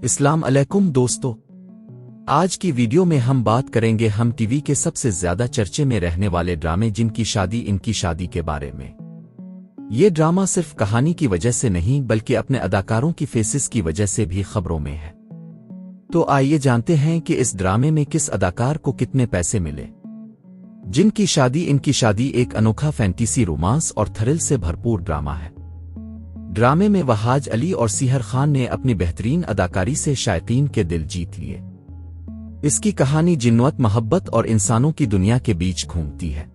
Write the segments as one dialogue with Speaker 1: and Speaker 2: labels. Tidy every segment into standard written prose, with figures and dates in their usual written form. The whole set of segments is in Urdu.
Speaker 1: السلام علیکم دوستو، آج کی ویڈیو میں ہم بات کریں گے ہم ٹی وی کے سب سے زیادہ چرچے میں رہنے والے ڈرامے جن کی شادی ان کی شادی کے بارے میں۔ یہ ڈرامہ صرف کہانی کی وجہ سے نہیں بلکہ اپنے اداکاروں کی فیسز کی وجہ سے بھی خبروں میں ہے۔ تو آئیے جانتے ہیں کہ اس ڈرامے میں کس اداکار کو کتنے پیسے ملے۔ جن کی شادی ان کی شادی ایک انوکھا فینٹیسی رومانس اور تھرل سے بھرپور ڈرامہ ہے۔ ڈرامے میں وحاج علی اور سیہر خان نے اپنی بہترین اداکاری سے شائقین کے دل جیت لیے۔ اس کی کہانی جنوت، محبت اور انسانوں کی دنیا کے بیچ گھومتی ہے،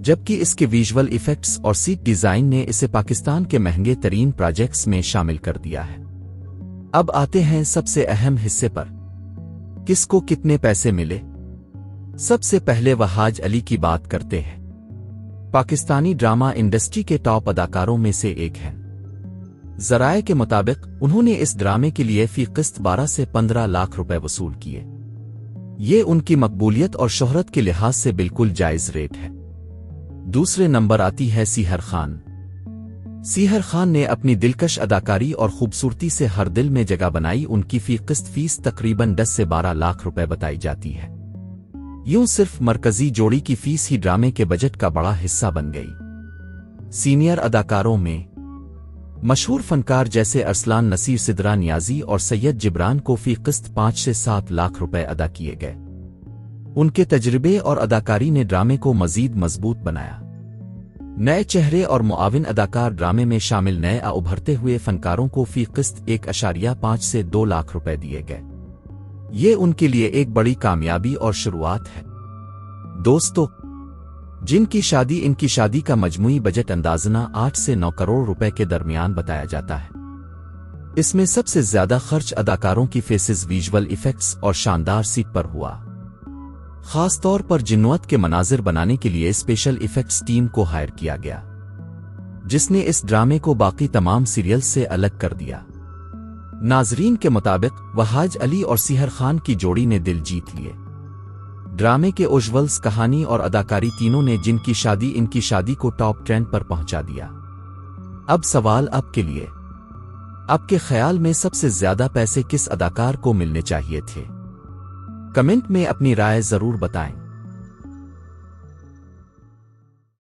Speaker 1: جبکہ اس کے ویژول ایفیکٹس اور سیٹ ڈیزائن نے اسے پاکستان کے مہنگے ترین پروجیکٹس میں شامل کر دیا ہے۔ اب آتے ہیں سب سے اہم حصے پر، کس کو کتنے پیسے ملے۔ سب سے پہلے وحاج علی کی بات کرتے ہیں۔ پاکستانی ڈرامہ انڈسٹری کے ٹاپ اداکاروں میں سے ایک ہیں۔ ذرائع کے مطابق انہوں نے اس ڈرامے کے لیے فی قسط 12 سے 15 لاکھ روپے وصول کیے۔ یہ ان کی مقبولیت اور شہرت کے لحاظ سے بالکل جائز ریٹ ہے۔ دوسرے نمبر آتی ہے سیہر خان۔ سیہر خان نے اپنی دلکش اداکاری اور خوبصورتی سے ہر دل میں جگہ بنائی۔ ان کی فی قسط فیس تقریباً 10 سے 12 لاکھ روپے بتائی جاتی ہے۔ یوں صرف مرکزی جوڑی کی فیس ہی ڈرامے کے بجٹ کا بڑا حصہ بن گئی۔ سینئر اداکاروں میں مشہور فنکار جیسے ارسلان نصیر، سدرا نیازی اور سید جبران کو فی قسط 5 سے 7 لاکھ روپے ادا کیے گئے۔ ان کے تجربے اور اداکاری نے ڈرامے کو مزید مضبوط بنایا۔ نئے چہرے اور معاون اداکار ڈرامے میں شامل نئے ابھرتے ہوئے فنکاروں کو فی قسط 1.5 سے 2 لاکھ روپے دیے گئے۔ یہ ان کے لیے ایک بڑی کامیابی اور شروعات ہے۔ دوستو، جن کی شادی ان کی شادی کا مجموعی بجٹ اندازنہ 8 سے 9 کروڑ روپے کے درمیان بتایا جاتا ہے۔ اس میں سب سے زیادہ خرچ اداکاروں کی فیسز، ویژول ایفیکٹس اور شاندار سیٹ پر ہوا۔ خاص طور پر جنوت کے مناظر بنانے کے لیے اسپیشل ایفیکٹس ٹیم کو ہائر کیا گیا، جس نے اس ڈرامے کو باقی تمام سیریل سے الگ کر دیا۔ ناظرین کے مطابق وحاج علی اور سیہر خان کی جوڑی نے دل جیت لیے۔ ڈرامے کے ویژولز، کہانی اور اداکاری تینوں نے جن کی شادی ان کی شادی کو ٹاپ ٹرینڈ پر پہنچا دیا۔ اب سوال آپ کے لیے، آپ کے خیال میں سب سے زیادہ پیسے کس اداکار کو ملنے چاہیے تھے؟ کمنٹ میں اپنی رائے ضرور بتائیں۔